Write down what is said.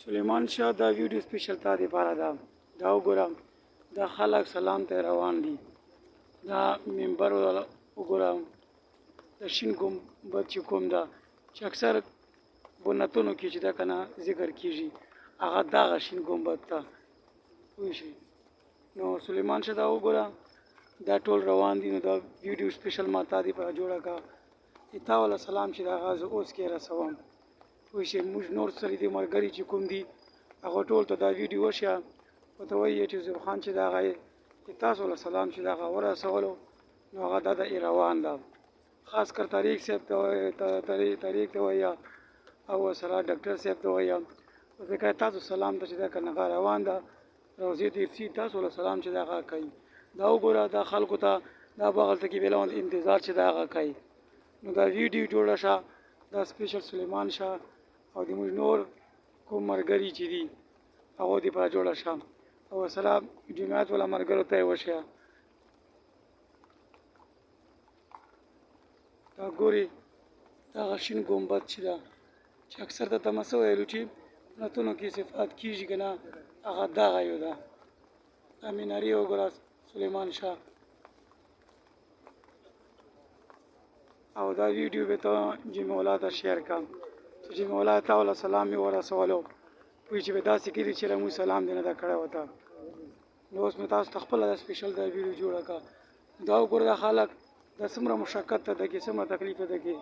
سلیمان شاه دا ویډیو سپیشل تا دپاره ده دا وګوره دا خلک سلام ته روان دي دا منبر وګوره د شین ګمبد چې کوم ده چې اکثر بنتونو کې چې ده که نه ذکر کېږي هغه دغه شین ګمبد ته پوه شئ نو سلیمان شاه دا وګوره دا ټول روان دي نو دا ویډیو سپیشل ما تا دپاره جوړه کړه تا والا سلام چې د هغه زه اوس کې رسوم پوه شئ موږ نور سره دې ملګري چې کوم دي هغه ټول ته دا ویډیو وشیه ورته وایي یوټیوب خان چې د هغه تاسو له سلام چې د هغه ورسولو نو هغه دا د ایروان ده خاص کر طریق صاحب ته وایي طریق ته وایي او سره ډاکټر صاحب ته وایي ځکه تاسو سلام ته چې دا که نه روان ده روضې تیرسي تاسو له سلام چې د هغه کوي دا وګوره دا خلکو ته دا بغلته کې بېله انتظار چې د هغه کوي نو دا ویډیو جوړه شه دا سپیشل سلیمان شاه او د موږ نور کوم ملګري چې دي هغو دپاره جوړه شه او سره جماعت والا ملګرو ته یې وښیه دا ګورې دغه شین ګمبد چې ده چې اکثر ته ته څه ویلو چې نتونو کې صفات کېږي که نه هغه دغه یو ده دا مینارې وګوره سلیمان شاه او دا ویډیو به ته جمع الله ته شیر کړه چې جمع الله تا ولا سلام مې ورسولو پوه چې به داسې کېږي چې موږ سلام دې نه ده کړی ورته نو اوس مې تاسو ته خپله دا سپیشل دا ویډیو جوړه کړه دا وګوره دا خلک دا څومره مشقت ته ده کې څومره تکلیف ته ده کې